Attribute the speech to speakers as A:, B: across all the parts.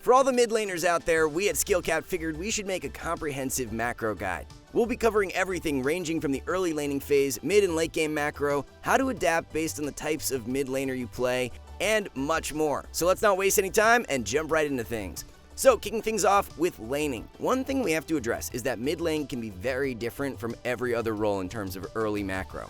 A: For all the mid laners out there, we at SkillCap figured we should make a comprehensive macro guide. We'll be covering everything ranging from the early laning phase, mid and late game macro, how to adapt based on the types of mid laner you play, and much more. So let's not waste any time and jump right into things. So, kicking things off with laning. One thing we have to address is that mid lane can be very different from every other role in terms of early macro.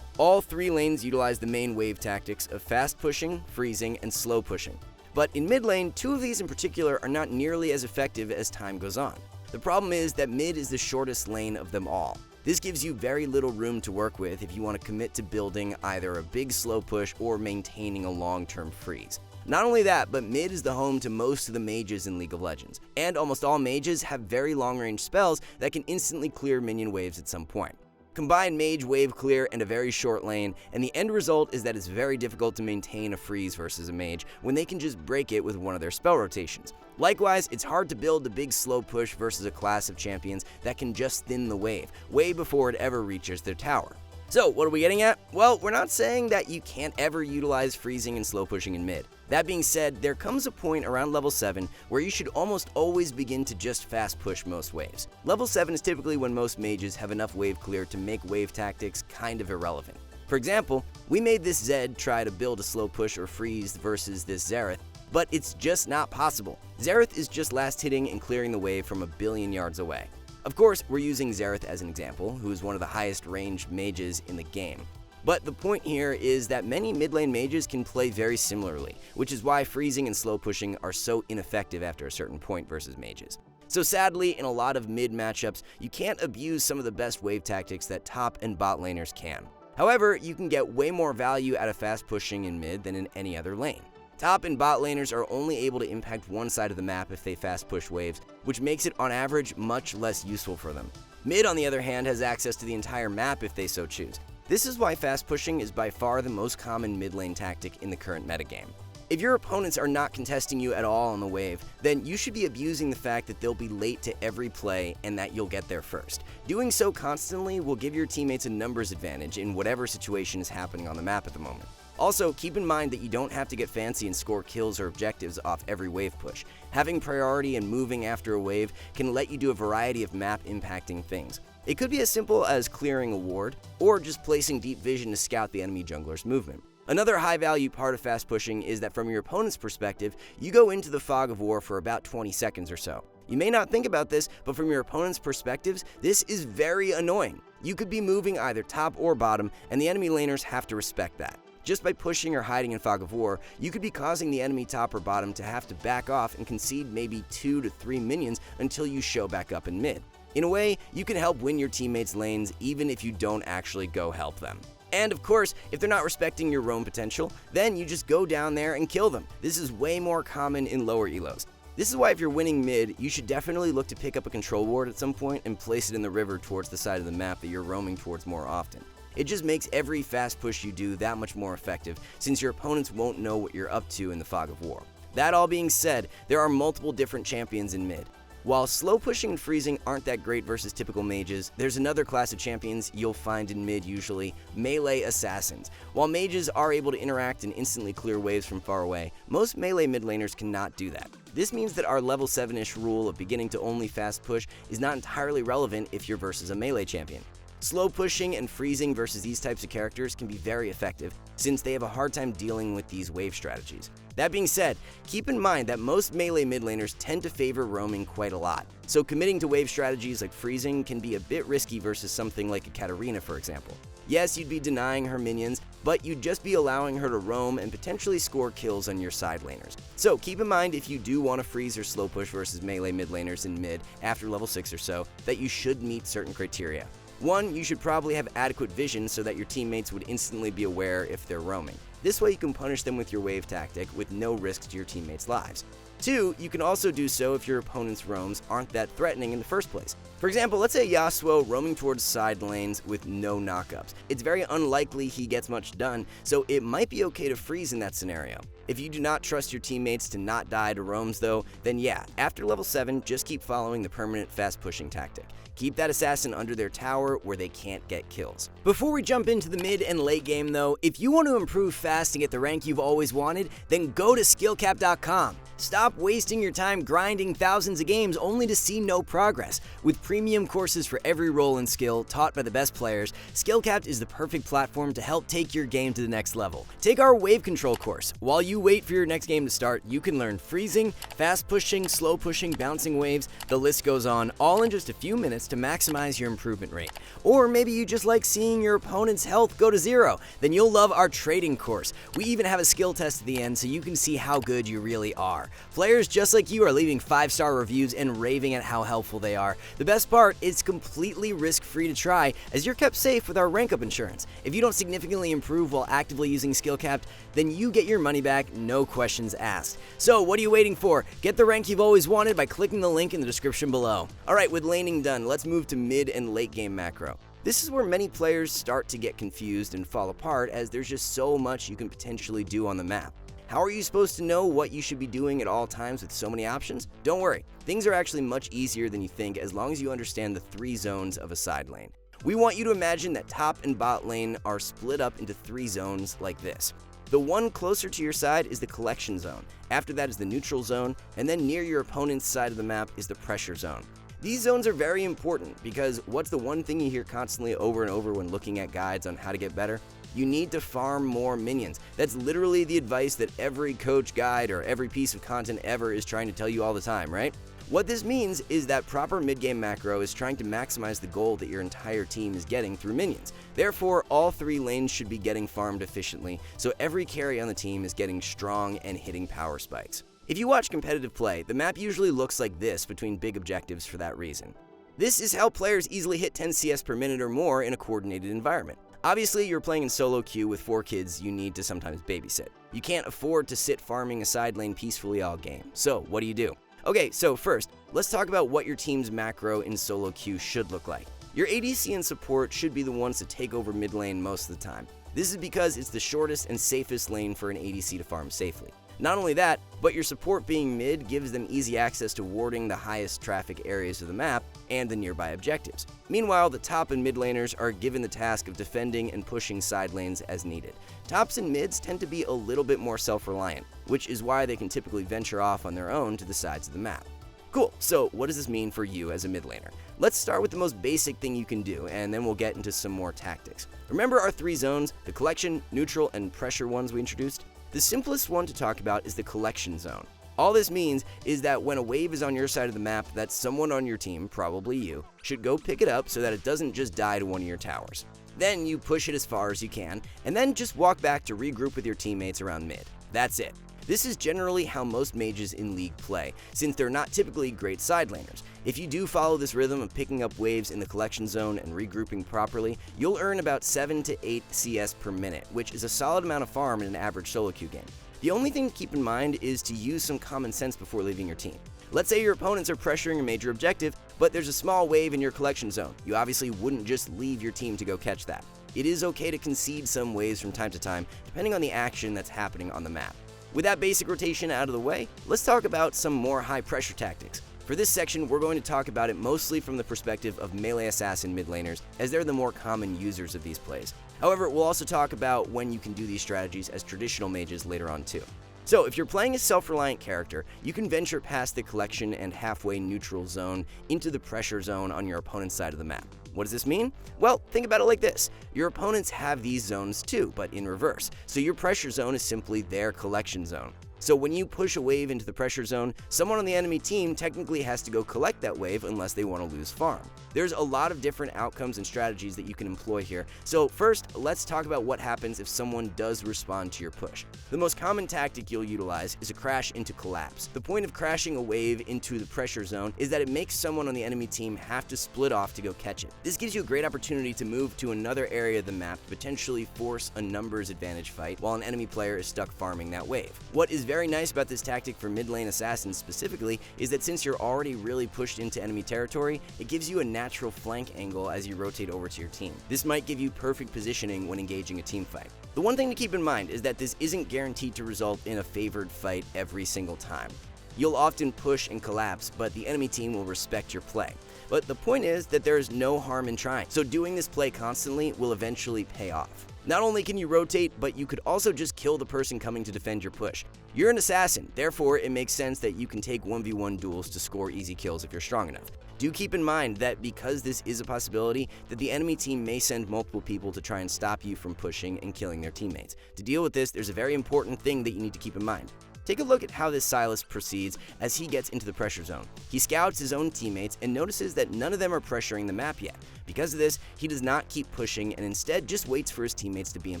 A: All three lanes utilize the main wave tactics of fast pushing, freezing, and slow pushing. But in mid lane, two of these in particular are not nearly as effective as time goes on. The problem is that mid is the shortest lane of them all. This gives you very little room to work with if you want to commit to building either a big slow push or maintaining a long-term freeze. Not only that, but mid is the home to most of the mages in League of Legends, and almost all mages have very long-range spells that can instantly clear minion waves at some point. Combine mage wave clear and a very short lane, and the end result is that it's very difficult to maintain a freeze versus a mage when they can just break it with one of their spell rotations. Likewise, it's hard to build the big slow push versus a class of champions that can just thin the wave, way before it ever reaches their tower. So, what are we getting at? Well, we're not saying that you can't ever utilize freezing and slow pushing in mid. That being said, there comes a point around level 7 where you should almost always begin to just fast push most waves. Level 7 is typically when most mages have enough wave clear to make wave tactics kind of irrelevant. For example, we made this Zed try to build a slow push or freeze versus this Xerath, but it's just not possible. Xerath is just last hitting and clearing the wave from a billion yards away. Of course, we're using Xerath as an example, who is one of the highest ranged mages in the game. But the point here is that many mid lane mages can play very similarly, which is why freezing and slow pushing are so ineffective after a certain point versus mages. So sadly, in a lot of mid matchups, you can't abuse some of the best wave tactics that top and bot laners can. However, you can get way more value out of fast pushing in mid than in any other lane. Top and bot laners are only able to impact one side of the map if they fast push waves, which makes it on average much less useful for them. Mid, on the other hand, has access to the entire map if they so choose. This is why fast pushing is by far the most common mid lane tactic in the current metagame. If your opponents are not contesting you at all on the wave, then you should be abusing the fact that they'll be late to every play and that you'll get there first. Doing so constantly will give your teammates a numbers advantage in whatever situation is happening on the map at the moment. Also, keep in mind that you don't have to get fancy and score kills or objectives off every wave push. Having priority and moving after a wave can let you do a variety of map impacting things. It could be as simple as clearing a ward, or just placing deep vision to scout the enemy jungler's movement. Another high value part of fast pushing is that from your opponent's perspective, you go into the fog of war for about 20 seconds or so. You may not think about this, but from your opponent's perspectives, this is very annoying. You could be moving either top or bottom, and the enemy laners have to respect that. Just by pushing or hiding in fog of war, you could be causing the enemy top or bottom to have to back off and concede maybe 2 to 3 minions until you show back up in mid. In a way, you can help win your teammates' lanes even if you don't actually go help them. And of course, if they're not respecting your roam potential, then you just go down there and kill them. This is way more common in lower elos. This is why if you're winning mid, you should definitely look to pick up a control ward at some point and place it in the river towards the side of the map that you're roaming towards more often. It just makes every fast push you do that much more effective, since your opponents won't know what you're up to in the fog of war. That all being said, there are multiple different champions in mid. While slow pushing and freezing aren't that great versus typical mages, there's another class of champions you'll find in mid usually, melee assassins. While mages are able to interact and instantly clear waves from far away, most melee mid laners cannot do that. This means that our level 7-ish rule of beginning to only fast push is not entirely relevant if you're versus a melee champion. Slow pushing and freezing versus these types of characters can be very effective, since they have a hard time dealing with these wave strategies. That being said, keep in mind that most melee mid laners tend to favor roaming quite a lot, so committing to wave strategies like freezing can be a bit risky versus something like a Katarina, for example. Yes, you'd be denying her minions, but you'd just be allowing her to roam and potentially score kills on your side laners. So keep in mind if you do want to freeze or slow push versus melee mid laners in mid after level 6 or so, that you should meet certain criteria. 1, you should probably have adequate vision so that your teammates would instantly be aware if they're roaming. This way you can punish them with your wave tactic with no risk to your teammates' lives. 2, you can also do so if your opponent's roams aren't that threatening in the first place. For example, let's say Yasuo roaming towards side lanes with no knockups. It's very unlikely he gets much done, so it might be okay to freeze in that scenario. If you do not trust your teammates to not die to roams though, then yeah, after level 7, just keep following the permanent fast pushing tactic. Keep that assassin under their tower where they can't get kills. Before we jump into the mid and late game though, if you want to improve fast and get the rank you've always wanted, then go to skillcap.com. Stop wasting your time grinding thousands of games only to see no progress. With premium courses for every role and skill taught by the best players, Skillcapped is the perfect platform to help take your game to the next level. Take our wave control course. While you wait for your next game to start, you can learn freezing, fast pushing, slow pushing, bouncing waves, the list goes on, all in just a few minutes to maximize your improvement rate. Or maybe you just like seeing your opponent's health go to 0, then you'll love our trading course. We even have a skill test at the end so you can see how good you really are. Players just like you are leaving 5-star reviews and raving at how helpful they are. The best part, it's completely risk-free to try, as you're kept safe with our rank up insurance. If you don't significantly improve while actively using Skillcapped, then you get your money back, no questions asked. So what are you waiting for? Get the rank you've always wanted by clicking the link in the description below. Alright, with laning done, let's move to mid and late game macro. This is where many players start to get confused and fall apart, as there's just so much you can potentially do on the map. How are you supposed to know what you should be doing at all times with so many options? Don't worry, things are actually much easier than you think as long as you understand the 3 zones of a side lane. We want you to imagine that top and bot lane are split up into 3 zones like this. The one closer to your side is the collection zone, after that is the neutral zone, and then near your opponent's side of the map is the pressure zone. These zones are very important because what's the one thing you hear constantly over and over when looking at guides on how to get better? You need to farm more minions. That's literally the advice that every coach guide or every piece of content ever is trying to tell you all the time, right? What this means is that proper mid-game macro is trying to maximize the gold that your entire team is getting through minions. Therefore, all 3 lanes should be getting farmed efficiently, so every carry on the team is getting strong and hitting power spikes. If you watch competitive play, the map usually looks like this between big objectives for that reason. This is how players easily hit 10 CS per minute or more in a coordinated environment. Obviously, you're playing in solo queue with 4 kids you need to sometimes babysit. You can't afford to sit farming a side lane peacefully all game. So, what do? Okay, so first, let's talk about what your team's macro in solo queue should look like. Your ADC and support should be the ones to take over mid lane most of the time. This is because it's the shortest and safest lane for an ADC to farm safely. Not only that, but your support being mid gives them easy access to warding the highest traffic areas of the map and the nearby objectives. Meanwhile, the top and mid laners are given the task of defending and pushing side lanes as needed. Tops and mids tend to be a little bit more self-reliant, which is why they can typically venture off on their own to the sides of the map. Cool, so what does this mean for you as a mid laner? Let's start with the most basic thing you can do, and then we'll get into some more tactics. Remember our 3 zones, the collection, neutral, and pressure ones we introduced? The simplest one to talk about is the collection zone. All this means is that when a wave is on your side of the map, that someone on your team, probably you, should go pick it up so that it doesn't just die to one of your towers. Then you push it as far as you can, and then just walk back to regroup with your teammates around mid. That's it. This is generally how most mages in League play, since they're not typically great side laners. If you do follow this rhythm of picking up waves in the collection zone and regrouping properly, you'll earn about 7 to 8 CS per minute, which is a solid amount of farm in an average solo queue game. The only thing to keep in mind is to use some common sense before leaving your team. Let's say your opponents are pressuring a major objective, but there's a small wave in your collection zone. You obviously wouldn't just leave your team to go catch that. It is okay to concede some waves from time to time, depending on the action that's happening on the map. With that basic rotation out of the way, let's talk about some more high-pressure tactics. For this section, we're going to talk about it mostly from the perspective of melee assassin mid laners, as they're the more common users of these plays. However, we'll also talk about when you can do these strategies as traditional mages later on too. So, if you're playing a self-reliant character, you can venture past the collection and halfway neutral zone into the pressure zone on your opponent's side of the map. What does this mean? Well, think about it like this. Your opponents have these zones too, but in reverse. So your pressure zone is simply their collection zone. So when you push a wave into the pressure zone, someone on the enemy team technically has to go collect that wave unless they want to lose farm. There's a lot of different outcomes and strategies that you can employ here. So first, let's talk about what happens if someone does respond to your push. The most common tactic you'll utilize is a crash into collapse. The point of crashing a wave into the pressure zone is that it makes someone on the enemy team have to split off to go catch it. This gives you a great opportunity to move to another area of the map to potentially force a numbers advantage fight while an enemy player is stuck farming that wave. What is very nice about this tactic for mid lane assassins specifically is that since you're already really pushed into enemy territory, it gives you a natural flank angle as you rotate over to your team. This might give you perfect positioning when engaging a team fight. The one thing to keep in mind is that this isn't guaranteed to result in a favored fight every single time. You'll often push and collapse, but the enemy team will respect your play. But the point is that there is no harm in trying, so doing this play constantly will eventually pay off. Not only can you rotate, but you could also just kill the person coming to defend your push. You're an assassin, therefore it makes sense that you can take 1v1 duels to score easy kills if you're strong enough. Do keep in mind that because this is a possibility, that the enemy team may send multiple people to try and stop you from pushing and killing their teammates. To deal with this, there's a very important thing that you need to keep in mind. Take a look at how this Sylas proceeds as he gets into the pressure zone. He scouts his own teammates and notices that none of them are pressuring the map yet. Because of this, he does not keep pushing and instead just waits for his teammates to be in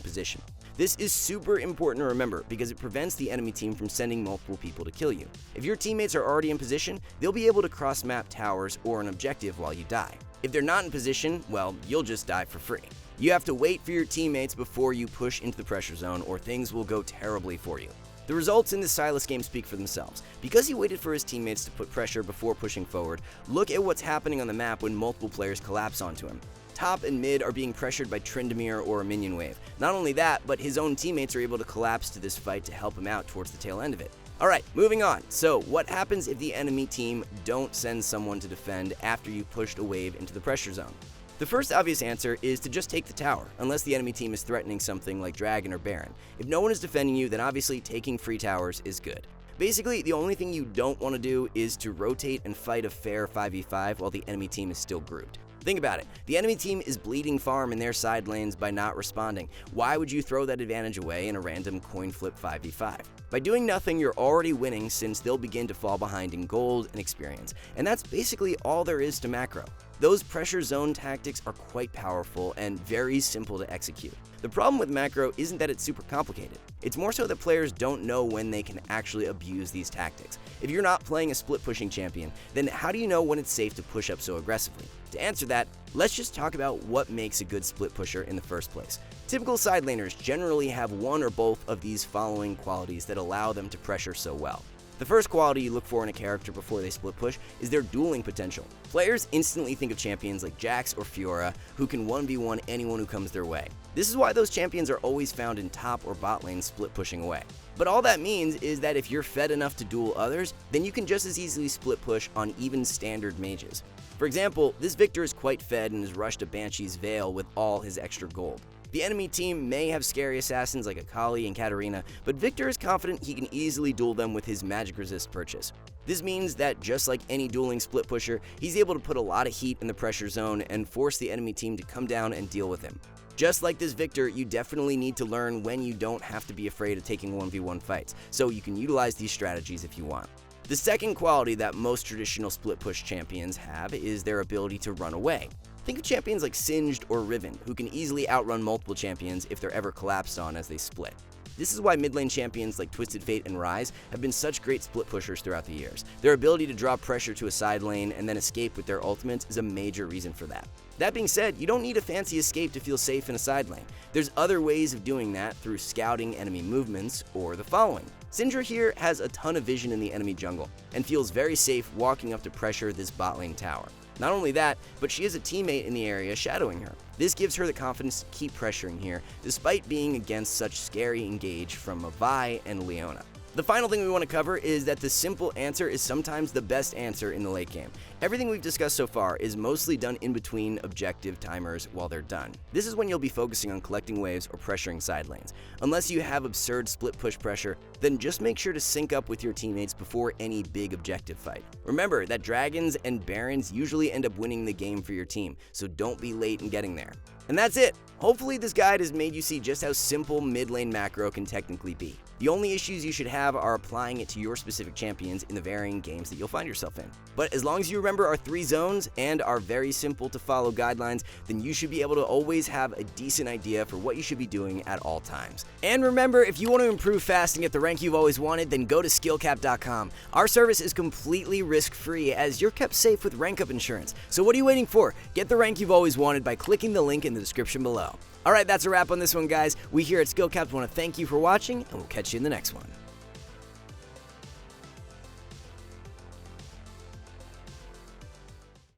A: position. This is super important to remember because it prevents the enemy team from sending multiple people to kill you. If your teammates are already in position, they'll be able to cross-map towers or an objective while you die. If they're not in position, well, you'll just die for free. You have to wait for your teammates before you push into the pressure zone or things will go terribly for you. The results in this Sylas game speak for themselves. Because he waited for his teammates to put pressure before pushing forward, look at what's happening on the map when multiple players collapse onto him. Top and mid are being pressured by Tryndamere or a minion wave. Not only that, but his own teammates are able to collapse to this fight to help him out towards the tail end of it. Alright, moving on. So, what happens if the enemy team don't send someone to defend after you pushed a wave into the pressure zone? The first obvious answer is to just take the tower, unless the enemy team is threatening something like Dragon or Baron. If no one is defending you, then obviously taking free towers is good. Basically, the only thing you don't want to do is to rotate and fight a fair 5v5 while the enemy team is still grouped. Think about it. The enemy team is bleeding farm in their side lanes by not responding. Why would you throw that advantage away in a random coin flip 5v5? By doing nothing, you're already winning since they'll begin to fall behind in gold and experience. And that's basically all there is to macro. Those pressure zone tactics are quite powerful and very simple to execute. The problem with macro isn't that it's super complicated. It's more so that players don't know when they can actually abuse these tactics. If you're not playing a split pushing champion, then how do you know when it's safe to push up so aggressively? To answer that, let's just talk about what makes a good split pusher in the first place. Typical side laners generally have one or both of these following qualities that allow them to pressure so well. The first quality you look for in a character before they split push is their dueling potential. Players instantly think of champions like Jax or Fiora who can 1v1 anyone who comes their way. This is why those champions are always found in top or bot lane split pushing away. But all that means is that if you're fed enough to duel others, then you can just as easily split push on even standard mages. For example, this Victor is quite fed and has rushed a Banshee's Veil with all his extra gold. The enemy team may have scary assassins like Akali and Katarina, but Victor is confident he can easily duel them with his magic resist purchase. This means that just like any dueling split pusher, he's able to put a lot of heat in the pressure zone and force the enemy team to come down and deal with him. Just like this Victor, you definitely need to learn when you don't have to be afraid of taking 1v1 fights, so you can utilize these strategies if you want. The second quality that most traditional split push champions have is their ability to run away. Think of champions like Singed or Riven, who can easily outrun multiple champions if they're ever collapsed on as they split. This is why mid lane champions like Twisted Fate and Ryze have been such great split pushers throughout the years. Their ability to drop pressure to a side lane and then escape with their ultimates is a major reason for that. That being said, you don't need a fancy escape to feel safe in a side lane. There's other ways of doing that through scouting enemy movements or the following. Syndra here has a ton of vision in the enemy jungle and feels very safe walking up to pressure this bot lane tower. Not only that, but she has a teammate in the area shadowing her. This gives her the confidence to keep pressuring here, despite being against such scary engage from Vi and Leona. The final thing we want to cover is that the simple answer is sometimes the best answer in the late game. Everything we've discussed so far is mostly done in between objective timers while they're done. This is when you'll be focusing on collecting waves or pressuring side lanes. Unless you have absurd split push pressure, then just make sure to sync up with your teammates before any big objective fight. Remember that dragons and barons usually end up winning the game for your team, so don't be late in getting there. And that's it! Hopefully this guide has made you see just how simple mid lane macro can technically be. The only issues you should have are applying it to your specific champions in the varying games that you'll find yourself in. But as long as you remember our 3 zones and our very simple to follow guidelines, then you should be able to always have a decent idea for what you should be doing at all times. And remember, if you want to improve fast and get the rank you've always wanted, then go to skillcap.com. Our service is completely risk-free as you're kept safe with rank up insurance. So what are you waiting for? Get the rank you've always wanted by clicking the link in the description below. Alright, that's a wrap on this one, guys. We here at Skill Caps want to thank you for watching, and we'll catch you in the next one.